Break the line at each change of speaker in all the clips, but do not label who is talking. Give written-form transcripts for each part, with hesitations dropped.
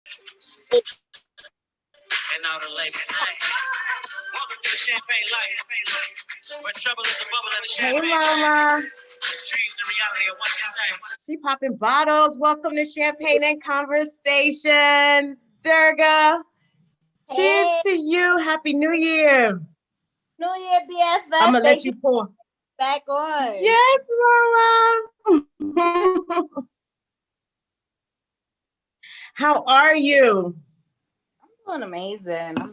And now the ladies sing. Welcome to the Champagne Life, where trouble is the bubble and the champagne. Hey, Mama. Change the reality of what you say. She popping bottles. Welcome to Champagne and Conversations. Durga, cheers to you. Happy New Year.
New Year, BFF.
I'm going to let you pour.
Back on.
Yes, Mama. How are you?
I'm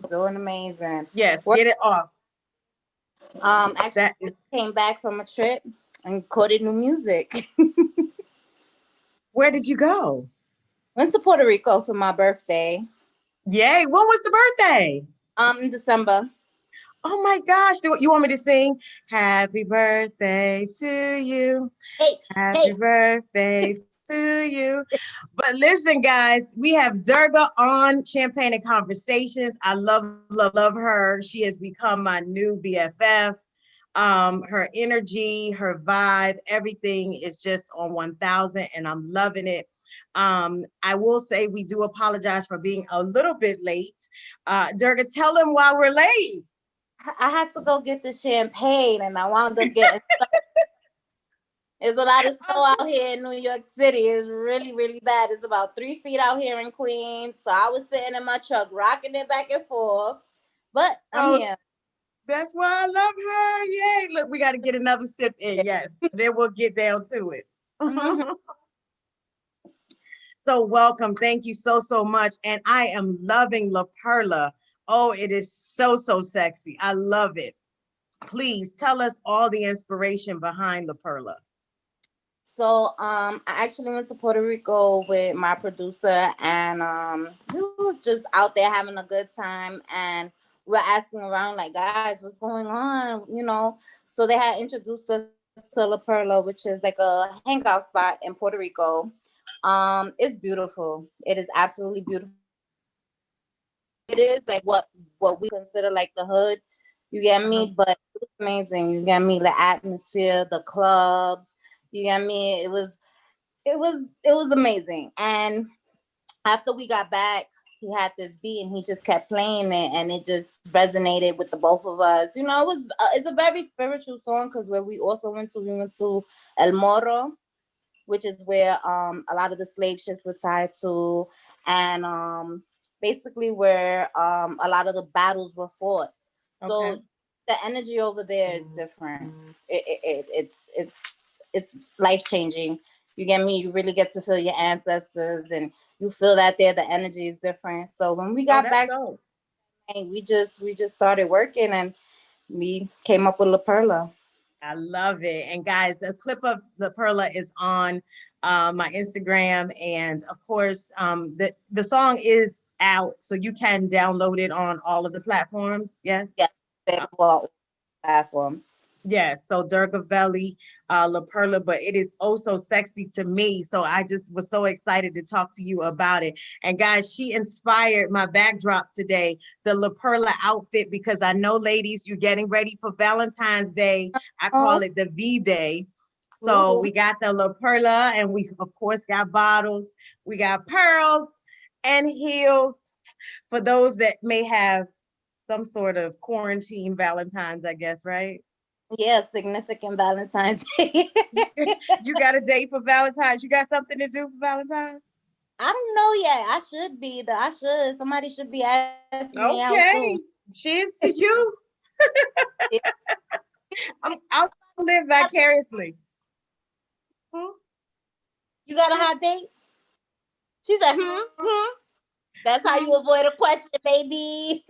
doing amazing.
Yes, get it off.
Actually, came back from a trip and recorded new music.
Where did you go?
Went to Puerto Rico for my birthday.
Yay! When was the birthday?
In December.
Oh my gosh! You want me to sing "Happy Birthday to you"? Happy birthday to you. But listen, guys, we have Durga on Champagne and Conversations. I love her. She has become my new BFF. Her energy, her vibe, everything is just on 1000, and I'm loving it. I will say we do apologize for being a little bit late. Durga, tell them why we're late.
I had to go get the champagne, and I wound up getting stuck. There's a lot of snow out here in New York City. It's really, really bad. It's about 3 feet out here in Queens. So I was sitting in my truck, rocking it back and forth. But I'm here.
That's why I love her. Yay. Look, we got to get another sip in. Yes. Then we'll get down to it. Mm-hmm. So welcome. Thank you so much. And I am loving La Perla. Oh, it is so sexy. I love it. Please tell us all the inspiration behind La Perla.
So I actually went to Puerto Rico with my producer, and we was just out there having a good time, and we were asking around like, guys, what's going on? So they had introduced us to La Perla, which is like a hangout spot in Puerto Rico. It's beautiful. It is absolutely beautiful. It is like what we consider like the hood. You get me? But it was amazing. You get me? The atmosphere, the clubs. You get me? It was amazing. And after we got back, he had this beat and he just kept playing it, and it just resonated with the both of us. It's a very spiritual song, because where we went to El Morro, which is where a lot of the slave ships were tied to, and basically where a lot of the battles were fought. Okay. So the energy over there is different. It's life-changing. You get me? You really get to feel your ancestors, and you feel that there, the energy is different. So when we got back, we just started working, and we came up with La Perla.
I love it. And guys, the clip of La Perla is on my Instagram, and of course the song is out, so you can download it on all of the platforms. Yes.
Platforms.
Yes, so Durgaveli, La Perla, but it is oh so sexy to me. So I just was so excited to talk to you about it. And guys, she inspired my backdrop today, the La Perla outfit, because I know, ladies, you're getting ready for Valentine's Day. I call it the V-Day. So we got the La Perla, and we, of course, got bottles. We got pearls and heels for those that may have some sort of quarantine Valentine's, I guess, right?
Yeah, significant Valentine's Day.
You got a date for Valentine's? You got something to do for Valentine's?
I don't know yet. I should be. Somebody should be asking me out soon.
Cheers to you. I'll live vicariously.
You got a hot date? She said, That's how you avoid a question, baby.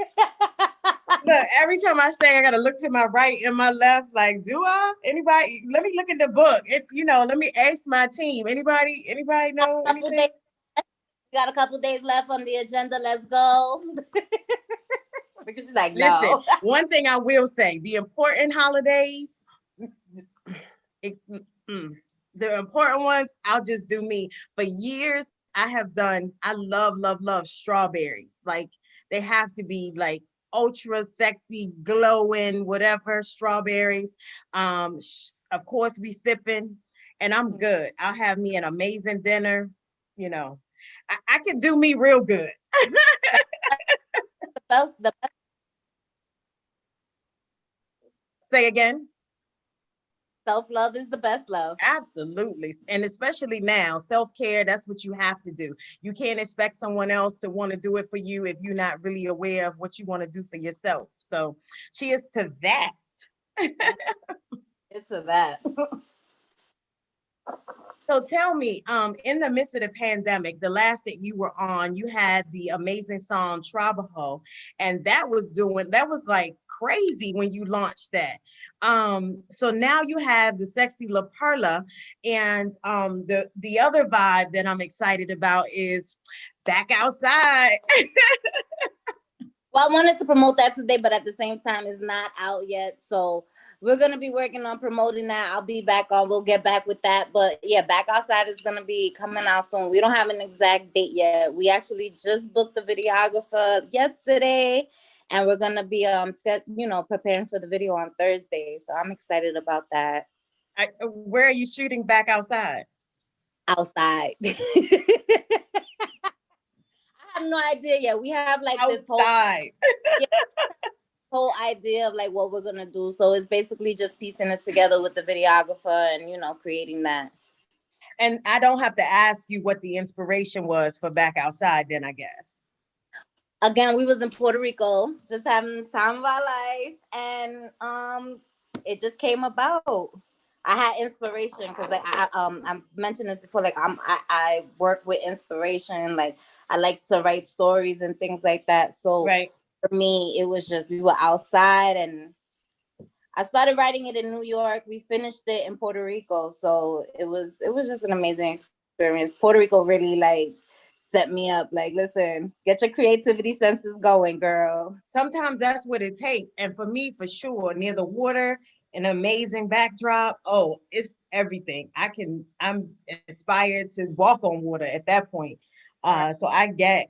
Look, every time I say, I gotta look to my right and my left. Like, do I? Anybody? Let me look at the book. Let me ask my team. Anybody know anything?
Got a couple days left on the agenda. Let's go. Because she's like, no.
Listen, one thing I will say: the important holidays, the important ones, I'll just do me. For years, I love strawberries. Like, they have to be like ultra sexy, glowing, whatever strawberries. Of course, we sipping, and I'm good. I'll have me an amazing dinner. I can do me real good.
The best.
Say again.
Self-love is the best love.
Absolutely. And especially now, self-care, that's what you have to do. You can't expect someone else to want to do it for you if you're not really aware of what you want to do for yourself. So cheers to that.
It's to that.
So tell me, in the midst of the pandemic, the last that you were on, you had the amazing song Trabajo, and that was like crazy when you launched that. So now you have the sexy La Perla, and the other vibe that I'm excited about is Back Outside.
Well, I wanted to promote that today, but at the same time, it's not out yet. So we're gonna be working on promoting that. I'll be back on. We'll get back with that. But yeah, Back Outside is gonna be coming out soon. We don't have an exact date yet. We actually just booked the videographer yesterday, and we're gonna be preparing for the video on Thursday. So I'm excited about that.
Where are you shooting Back Outside?
Outside. I have no idea yet. We have like
Outside.
whole idea of like what we're gonna do. So it's basically just piecing it together with the videographer and creating that.
And I don't have to ask you what the inspiration was for Back Outside, then I guess.
Again, we was in Puerto Rico, just having the time of our life, and it just came about. I had inspiration because like I mentioned this before. Like I work with inspiration. Like I like to write stories and things like that. So
right.
For me, it was just we were outside, and I started writing it in New York. We finished it in Puerto Rico, so it was just an amazing experience. Puerto Rico really like set me up. Like, listen, get your creativity senses going, girl.
Sometimes that's what it takes, and for me, for sure, near the water, an amazing backdrop. Oh, it's everything. I'm inspired to walk on water at that point. So I get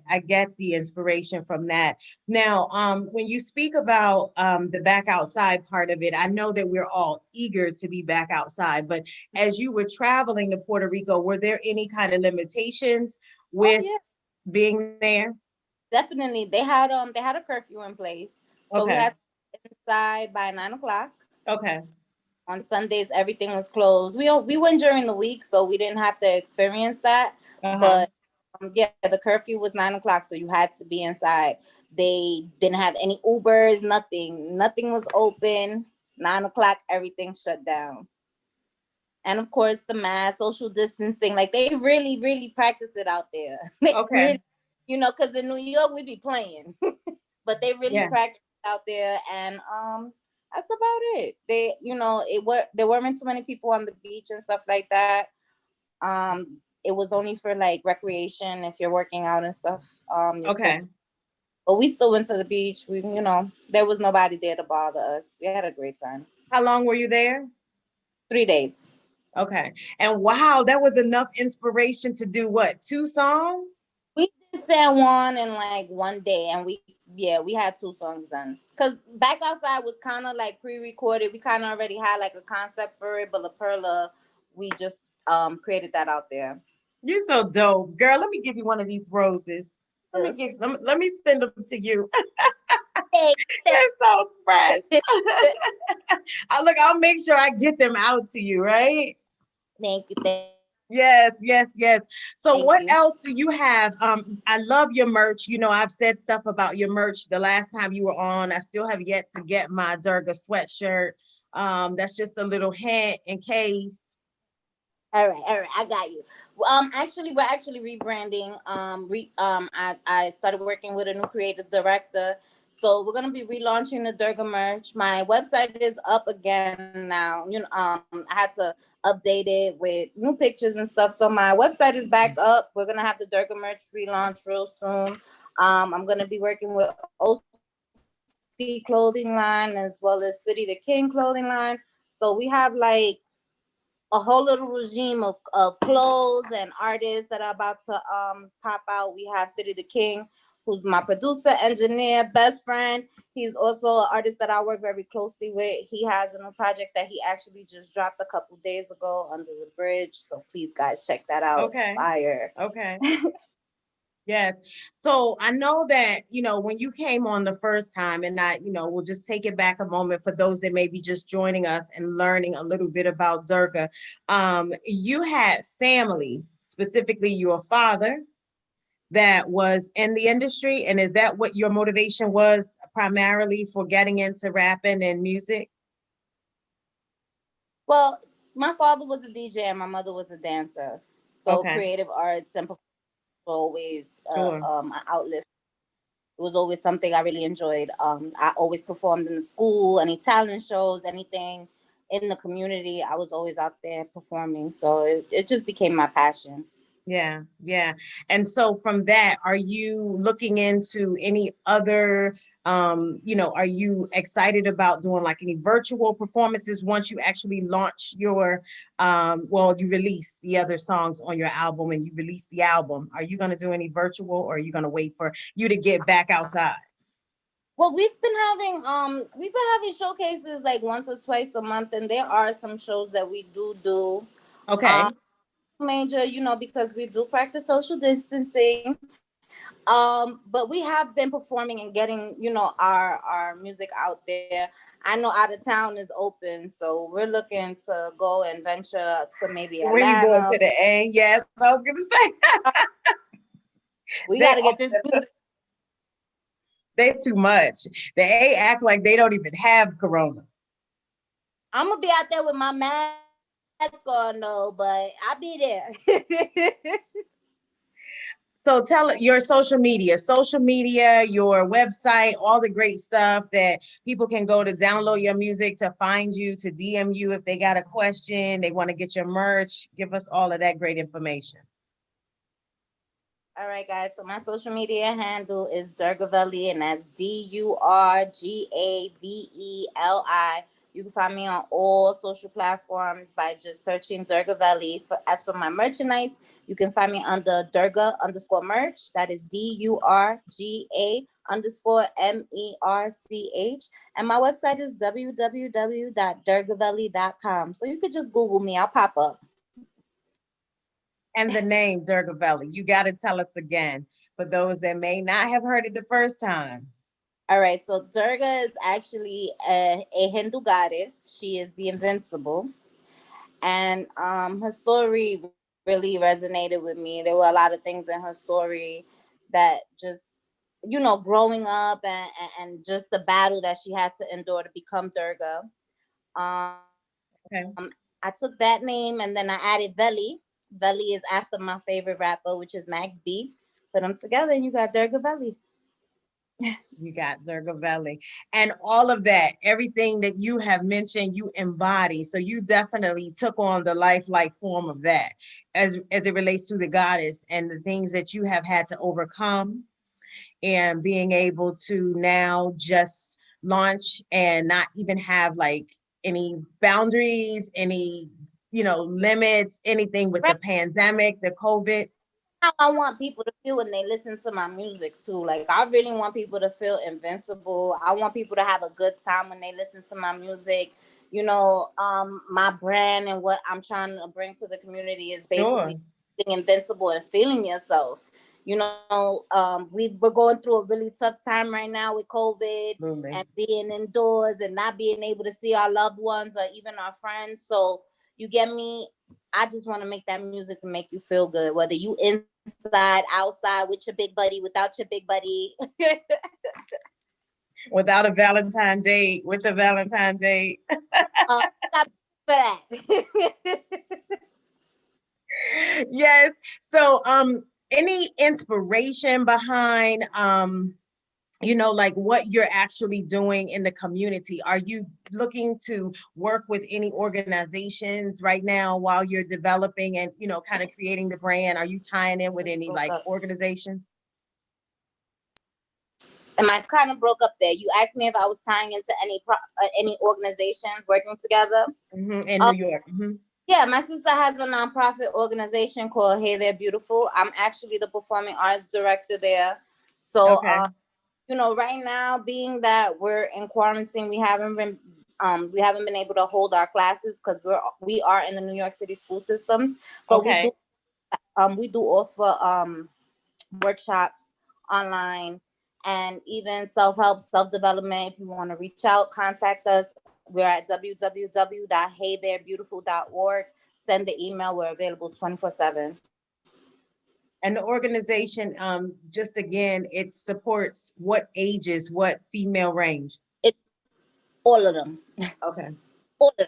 the inspiration from that. Now, when you speak about the back outside part of it, I know that we're all eager to be back outside. But as you were traveling to Puerto Rico, were there any kind of limitations with being there?
Definitely. They had a curfew in place. So we
Okay.
had to be inside by 9 o'clock.
Okay.
On Sundays, everything was closed. We went during the week, so we didn't have to experience that.
Uh-huh.
But yeah, the curfew was 9 o'clock, so you had to be inside. They didn't have any Ubers, nothing. Nothing was open. 9 o'clock, everything shut down. And of course, the mask, social distancing, like they really, really practice it out there. They
Okay.
really, because in New York we be playing, but they really
Yeah.
practice out there, and that's about it. There weren't too many people on the beach and stuff like that. It was only for like recreation if you're working out and stuff.
Okay.
But we still went to the beach. There was nobody there to bother us. We had a great time.
How long were you there?
3 days.
Okay. And wow, that was enough inspiration to do what? 2 songs?
We did San Juan in like one day, and we had 2 songs done. Cause Back Outside was kind of like pre-recorded. We kind of already had like a concept for it, but La Perla, we just created that out there.
You're so dope. Girl, let me give you one of these roses. Let me send them to you. They're so fresh. I'll make sure I get them out to you, right?
Thank you.
Yes, yes, yes. So
Thank
what
you.
else do you have? I love your merch. I've said stuff about your merch the last time you were on. I still have yet to get my Durga sweatshirt. That's just a little hint in case.
All right, I got you. Actually, we're actually rebranding. I started working with a new creative director, so we're gonna be relaunching the Durga merch. My website is up again now. I had to update it with new pictures and stuff. So my website is back up. We're gonna have the Durga merch relaunch real soon. I'm gonna be working with OC clothing line as well as City the King clothing line. So we have like a whole little regime of clothes and artists that are about to pop out. We have City the King, who's my producer, engineer, best friend. He's also an artist that I work very closely with. He has a new project that he actually just dropped a couple days ago, Under the Bridge. So please, guys, check that out.
Okay.
It's fire.
Okay. Yes. So I know that, when you came on the first time, and we'll just take it back a moment for those that may be just joining us and learning a little bit about Durga. You had family, specifically your father, that was in the industry. And is that what your motivation was primarily for getting into rapping and music?
Well, my father was a DJ and my mother was a dancer. So
Okay,
creative arts and performance were always
sure.
an outlet. It was always something I really enjoyed. I always performed in the school, any talent shows, anything in the community. I was always out there performing. So it just became my passion.
Yeah, yeah. And so from that, are you looking into any other, are you excited about doing like any virtual performances once you actually launch your, well, you release the other songs on your album and you release the album? Are you going to do any virtual, or are you going to wait for you to get back outside?
Well, we've been having showcases like once or twice a month, and there are some shows that we do. Um,
Okay.
Major, because we do practice social distancing. But we have been performing and getting, our music out there. I know out of town is open, so we're looking to go and venture to maybe
Where you going,
Atlanta.
to the A? Yes, I was going to say.
We
they
got to get this music.
they too much. The A act like they don't even have corona.
I'm gonna be out there with my mask on though, but I'll be there.
So tell your social media, your website, all the great stuff that people can go to download your music, to find you, to DM you if they got a question, they want to get your merch. Give us all of that great information.
All right, guys. So my social media handle is Durgaveli, and that's Durgaveli. You can find me on all social platforms by just searching Durgaveli. As for my merchandise, you can find me under Durga underscore merch. That is Durga_merch. And my website is www.durgaveli.com. So you could just Google me, I'll pop up.
And the name Durgaveli, you got to tell us again for those that may not have heard it the first time.
All right, so Durga is actually a Hindu goddess. She is the invincible, and her story really resonated with me. There were a lot of things in her story that just, growing up and just the battle that she had to endure to become Durga.
Okay.
I took that name and then I added Veli. Veli is after my favorite rapper, which is Max B. Put them together, and you got Durga Veli.
You got Durgaveli, and all of that, everything that you have mentioned, you embody. So you definitely took on the lifelike form of that, as it relates to the goddess and the things that you have had to overcome, and being able to now just launch and not even have like any boundaries, any limits, anything with the
Right.
pandemic, the COVID.
How I want people to feel when they listen to my music too. Like I really want people to feel invincible. I want people to have a good time when they listen to my music. My brand and what I'm trying to bring to the community is basically
Sure.
being invincible and feeling yourself. We're going through a really tough time right now with COVID and
Absolutely.
being indoors and not being able to see our loved ones or even our friends. So you get me. I just want to make that music to make you feel good, whether you inside, outside, with your big buddy, without your big buddy.
Without a Valentine date, with a Valentine date.
Stop for that.
Yes. So any inspiration behind like what you're actually doing in the community? Are you looking to work with any organizations right now while you're developing and kind of creating the brand? Are you tying in with any
Broke
like
up.
organizations?
And my kind of broke up there. You asked me if I was tying into any organizations working together.
In New
Um,
York.
yeah, my sister has a nonprofit organization called Hey They're Beautiful. I'm actually the performing arts director there. So
Okay.
right now, being that we're in quarantine, we haven't been able to hold our classes because we are in the New York City school systems, but we do
Okay.
we do offer workshops online, and even self-help, self-development. If you want to reach out, contact us. We're at www.heytherebeautiful.org. Send the email. We're available 24/7.
And the organization, just again, it supports what ages, what female range?
It all of them.
Okay.
All of them.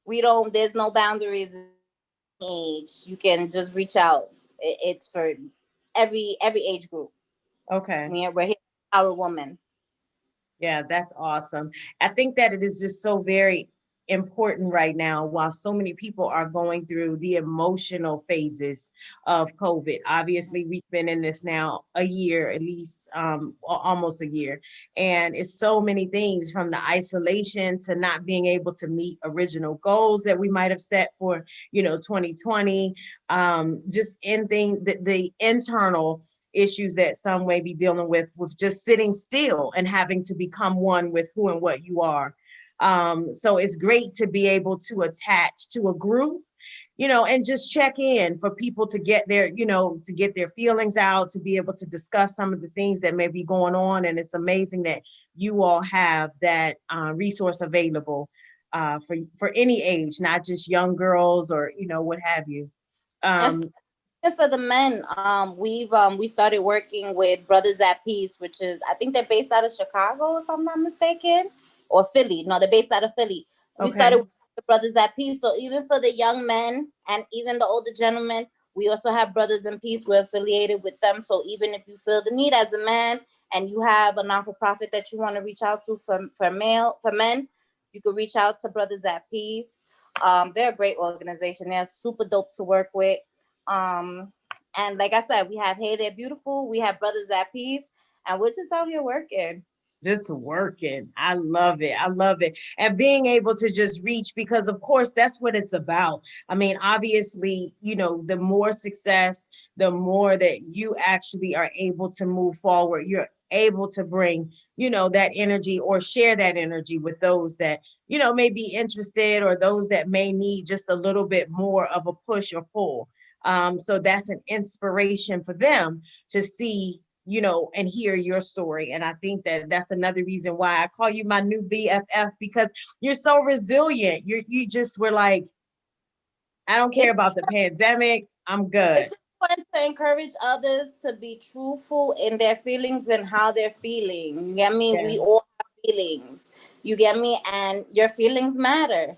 We don't. There's no boundaries in age. You can just reach out. It's for every age group.
Okay.
We're here, our woman.
Yeah, that's awesome. I think that it is just so very important right now while so many people are going through the emotional phases of COVID. Obviously, we've been in this now a year, at least almost a year. And it's so many things from the isolation to not being able to meet original goals that we might have set for, 2020, just anything that the internal issues that some may be dealing with just sitting still and having to become one with who and what you are. So it's great to be able to attach to a group, and just check in for people to get to get their feelings out, to be able to discuss some of the things that may be going on. And it's amazing that you all have that resource available for any age, not just young girls or, what have you.
And for the men, we started working with Brothers at Peace, which is, I think they're based out of Chicago, if I'm not mistaken, or Philly. No, they're based out of Philly. We started with Brothers at Peace. So even for the young men and even the older gentlemen, we also have Brothers in Peace. We're affiliated with them. So even if you feel the need as a man and you have a non-for-profit that you want to reach out to for men, you can reach out to Brothers at Peace. They're a great organization. They're super dope to work with. And like I said, we have Hey They're Beautiful, we have Brothers at Peace, and we're just out here working.
Just working. I love it. I love it. And being able to just reach, because of course that's what it's about. I mean, obviously, the more success, the more that you actually are able to move forward. You're able to bring, that energy or share that energy with those that, may be interested or those that may need just a little bit more of a push or pull. So that's an inspiration for them to see, and hear your story. And I think that that's another reason why I call you my new BFF, because you're so resilient. You just were like, I don't care about the pandemic. I'm good.
It's important to encourage others to be truthful in their feelings and how they're feeling. You get me? Yeah. We all have feelings. You get me? And your feelings matter.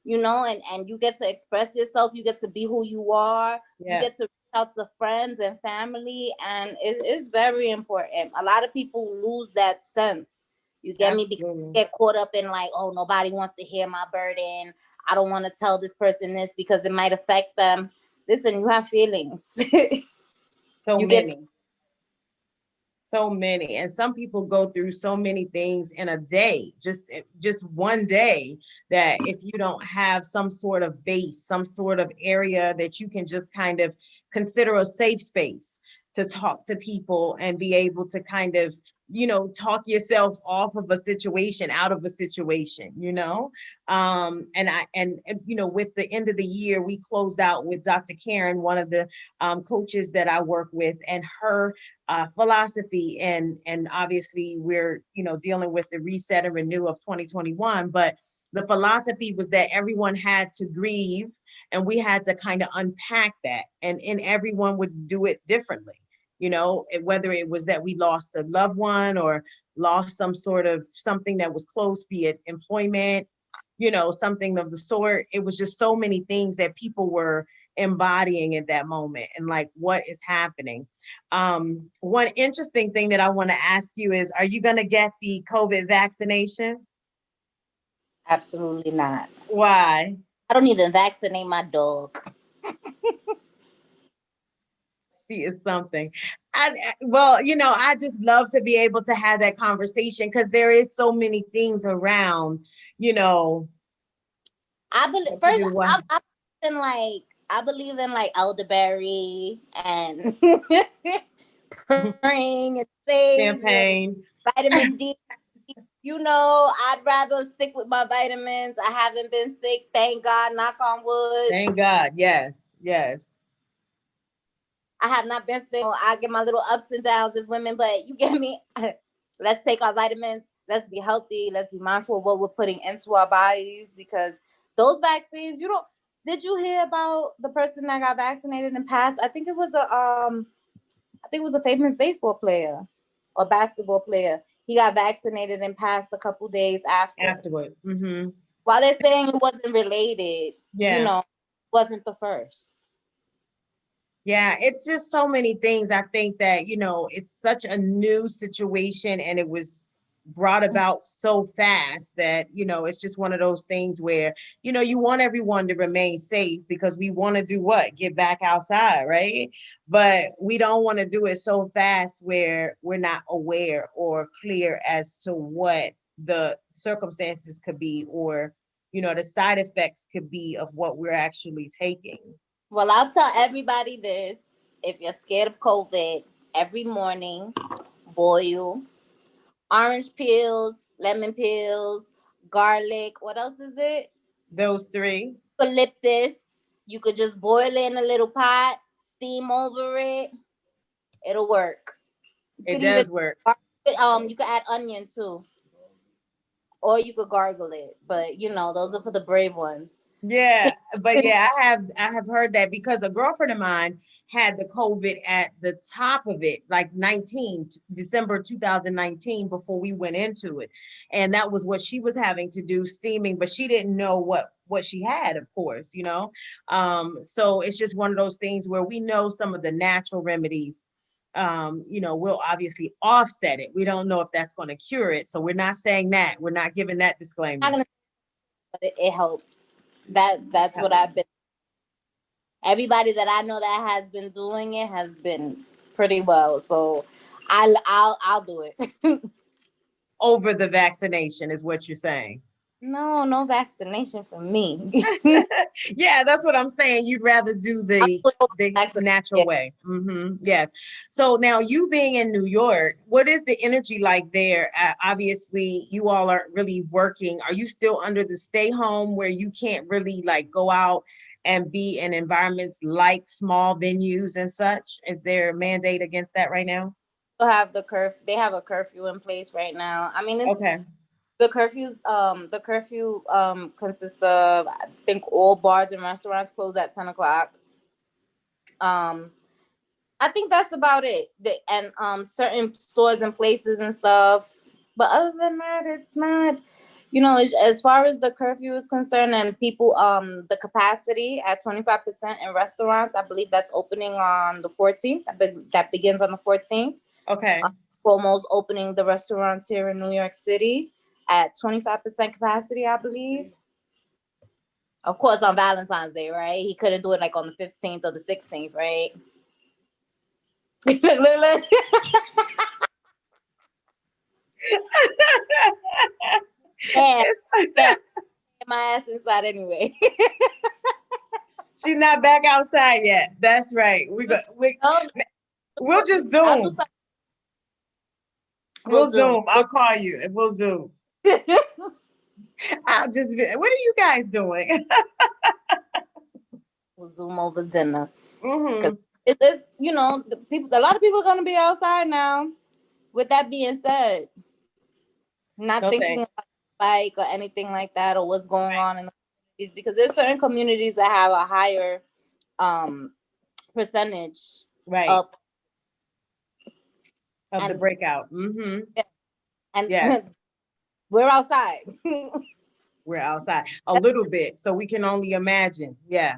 And you get to express yourself. You get to be who you are. Yeah. You get to reach out to friends and family. And it is very important. A lot of people lose that sense. You get me? Because you get caught up in like, oh, nobody wants to hear my burden. I don't want to tell this person this because it might affect them. Listen, you have feelings.
So many. And some people go through so many things in a day, just one day, that if you don't have some sort of base, some sort of area that you can just kind of consider a safe space to talk to people and be able to kind of, talk yourself off of a situation, out of a situation, and with the end of the year, we closed out with Dr. Karen, one of the coaches that I work with, and her philosophy, and obviously we're, dealing with the reset and renew of 2021, but the philosophy was that everyone had to grieve and we had to kind of unpack that, and everyone would do it differently. Whether it was that we lost a loved one or lost some sort of something that was close, be it employment, something of the sort. It was just so many things that people were embodying at that moment, and like, what is happening? One interesting thing that I want to ask you is, are you going to get the COVID vaccination?
Absolutely not.
Why?
I don't even vaccinate my dog.
She is something. I just love to be able to have that conversation, because there is so many things around,
I believe first. I believe in like elderberry and praying and sage and vitamin D. I'd rather stick with my vitamins. I haven't been sick, thank God. Knock on wood.
Thank God. Yes.
I have not been sick. I get my little ups and downs as women, but you get me. Let's take our vitamins. Let's be healthy. Let's be mindful of what we're putting into our bodies, because those vaccines, you don't. Did you hear about the person that got vaccinated and passed? I think it was a famous baseball player or basketball player. He got vaccinated and passed a couple days
afterward. Mm-hmm.
While they're saying it wasn't related,
Yeah.
wasn't the first.
Yeah, it's just so many things. I think that, it's such a new situation and it was brought about so fast that, it's just one of those things where, you want everyone to remain safe because we want to do what? Get back outside, right? But we don't want to do it so fast where we're not aware or clear as to what the circumstances could be, or, the side effects could be of what we're actually taking.
Well, I'll tell everybody this. If you're scared of COVID, every morning boil orange peels, lemon peels, garlic. What else is it?
Those three.
Eucalyptus. You could just boil it in a little pot, steam over it. It'll work. You
It
could even
does work.
you could add onion too, or you could gargle it. But those are for the brave ones.
Yeah, but yeah, I have heard that because a girlfriend of mine had the COVID at the top of it, like December 2019, before we went into it. And that was what she was having to do, steaming, but she didn't know what she had, of course. So it's just one of those things where we know some of the natural remedies, we'll obviously offset it. We don't know if that's going to cure it. So we're not saying that. We're not giving that disclaimer.
But it helps. That's what I've been. Everybody that I know that has been doing it has been pretty well. So I'll do it.
Over the vaccination is what you're saying.
No vaccination for me.
Yeah, that's what I'm saying. You'd rather do the natural way. Yes. So now, you being in New York, what is the energy like there? Obviously, you all aren't really working. Are you still under the stay home where you can't really like go out and be in environments like small venues and such? Is there a mandate against that right now?
They have a curfew in place right now. I mean,
Okay.
The curfew consists of, I think, all bars and restaurants close at 10 o'clock. I think that's about it. And certain stores and places and stuff. But other than that, it's not. As far as the curfew is concerned, and people, the capacity at 25% in restaurants, I believe that's opening on the 14th. That begins on the 14th.
Okay.
Cuomo's opening the restaurants here in New York City at 25% capacity, I believe. Of course, on Valentine's Day, right? He couldn't do it like on the 15th or the 16th, right? Look. Yeah, my ass inside anyway.
She's not back outside yet. That's right. We'll just Zoom. We'll Zoom. I'll call you and we'll Zoom. What are you guys doing?
We'll Zoom over dinner.
Mm-hmm.
It's a lot of people are gonna be outside now. With that being said, not thinking about bike or anything like that, or what's going on in the communities, because there's certain communities that have a higher percentage of
the breakout. Mm-hmm.
And we're outside.
We're outside a little bit, so we can only imagine. Yeah.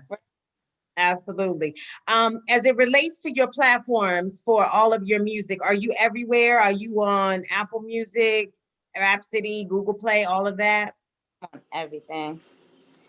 Absolutely. As it relates to your platforms for all of your music, are you everywhere? Are you on Apple Music, Rhapsody, Google Play, all of that?
On everything.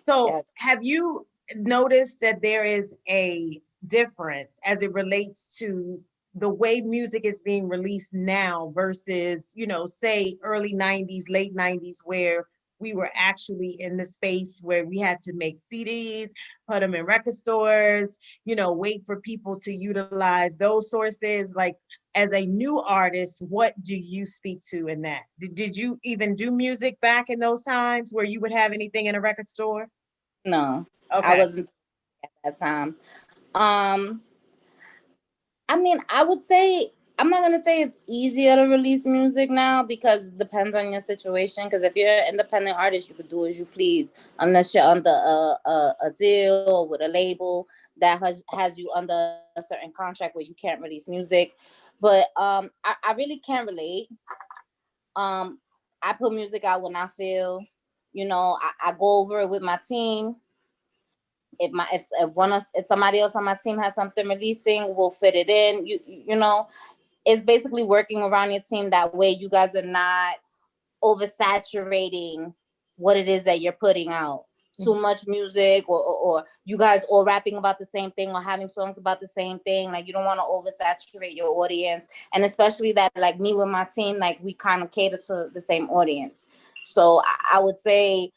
So have you noticed that there is a difference as it relates to the way music is being released now versus, say early 90s, late 90s, where we were actually in the space where we had to make CDs, put them in record stores, wait for people to utilize those sources? Like, as a new artist, what do you speak to in that? Did you even do music back in those times where you would have anything in a record store?
No,
okay.
I wasn't at that time. I mean, I would say I'm not gonna say it's easier to release music now because it depends on your situation. Because if you're an independent artist, you could do as you please, unless you're under a deal or with a label that has you under a certain contract where you can't release music. But I really can't relate. Um, I put music out when I feel, I go over it with my team. If somebody else on my team has something releasing, we'll fit it in. It's basically working around your team. That way, you guys are not oversaturating what it is that you're putting out. Too much music, or you guys all rapping about the same thing, or having songs about the same thing. Like, you don't want to oversaturate your audience, and especially that, like, me with my team, like, we kind of cater to the same audience. So I would say,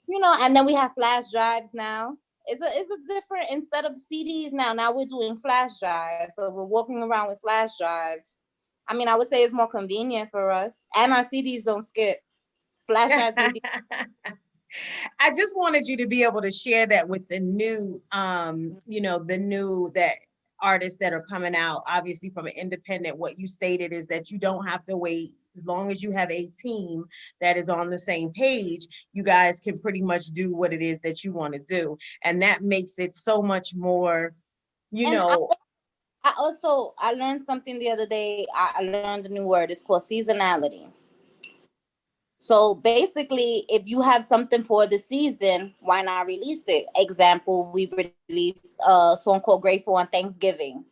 and then we have flash drives now. It's a different, instead of CDs now. Now we're doing flash drives, so we're walking around with flash drives. I mean, I would say it's more convenient for us, and our CDs don't skip. Flash drives may be.
I just wanted you to be able to share that with the new, the new that artists that are coming out, obviously from an independent. What you stated is that you don't have to wait. As long as you have a team that is on the same page, you guys can pretty much do what it is that you want to do. And that makes it so much more,
And I learned something the other day. I learned a new word. It's called seasonality. So basically, if you have something for the season, why not release it? Example, we've released a song called Grateful on Thanksgiving.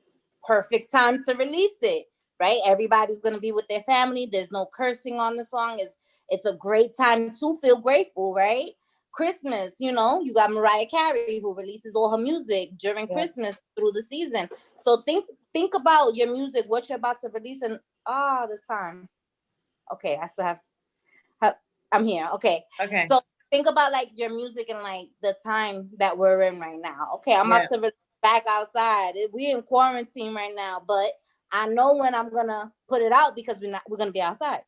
Perfect time to release it, right? Everybody's gonna be with their family. There's no cursing on the song. It's a great time to feel grateful, right? Christmas, you got Mariah Carey who releases all her music during Christmas through the season. So think about your music, what you're about to release, and the time. Okay, I still have I'm here. Okay.
Okay.
So think about like your music and like the time that we're in right now. Okay, I'm about to back outside. We're in quarantine right now, but I know when I'm gonna put it out because we're gonna be outside.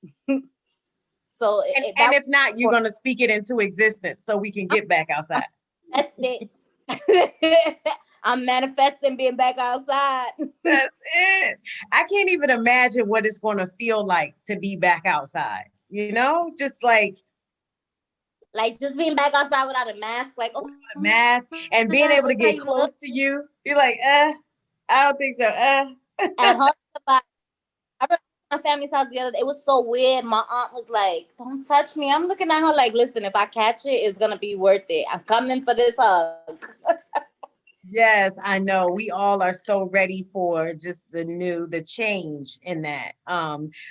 So
and if not, you're gonna speak it into existence so we can get back outside.
That's it. I'm manifesting being back outside.
That's it. I can't even imagine what it's going to feel like to be back outside. Just like
just being back outside without a mask, like
a mask, and being able to get close to you. You're like, I don't think so.
And hug somebody. I remember my family's house the other day. It was so weird. My aunt was like, "Don't touch me." I'm looking at her like, "Listen, if I catch it, it's gonna be worth it. I'm coming for this hug."
Yes, I know. We all are so ready for just the change in that.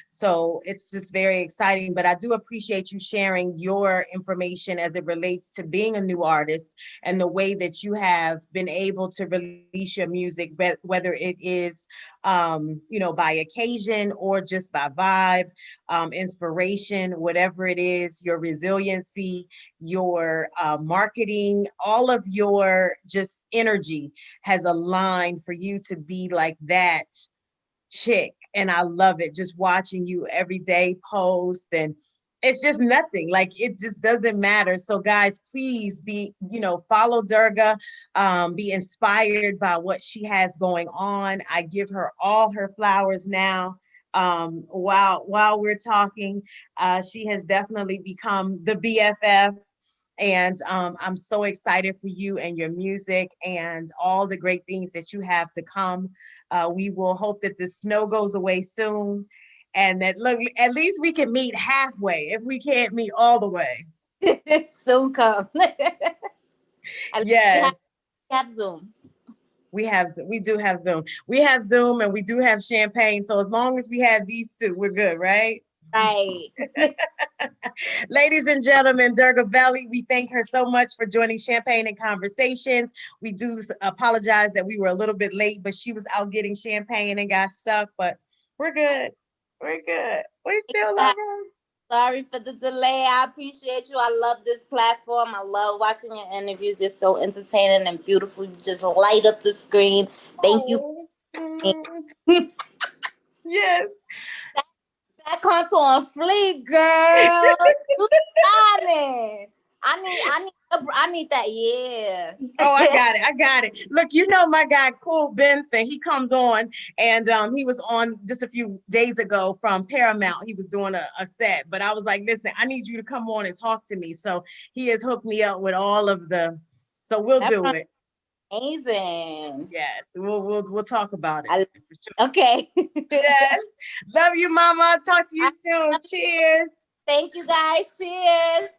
So it's just very exciting. But I do appreciate you sharing your information as it relates to being a new artist and the way that you have been able to release your music, whether it is by occasion or just by vibe, inspiration, whatever it is, your resiliency, your marketing, all of your just energy has aligned for you to be like that chick. And I love it, just watching you every day post, and it's just nothing, like it just doesn't matter. So guys, please follow Durga, be inspired by what she has going on. I give her all her flowers now. While we're talking, she has definitely become the BFF. And I'm so excited for you and your music and all the great things that you have to come. We will hope that the snow goes away soon, and that look, at least we can meet halfway if we can't meet all the way.
Soon come.
Yes.
We have Zoom.
We do have Zoom. We have Zoom and we do have champagne. So as long as we have these two, we're good, right?
Right.
Ladies and gentlemen, Durgaveli, we thank her so much for joining Champagne and Conversations. We do apologize that we were a little bit late, but she was out getting champagne and got stuck, but we're good. We're good. We still love her.
Sorry for the delay. I appreciate you. I love this platform. I love watching your interviews. You're so entertaining and beautiful. You just light up the screen. Thank you.
Yes.
That contour on fleek, girl. You got it. I need I need that. Yeah.
Oh, I got it. I got it. Look, you know my guy, Cool Benson. He comes on, and he was on just a few days ago from Paramount. He was doing a set, but I was like, listen, I need you to come on and talk to me. So he has hooked me up with all of the. So we'll
That
do
sounds
it.
amazing.
Yes, we'll talk about it
I,
for sure.
okay.
Yes, love you, Mama. Talk to you
I,
soon. Cheers.
thank you guys. Cheers.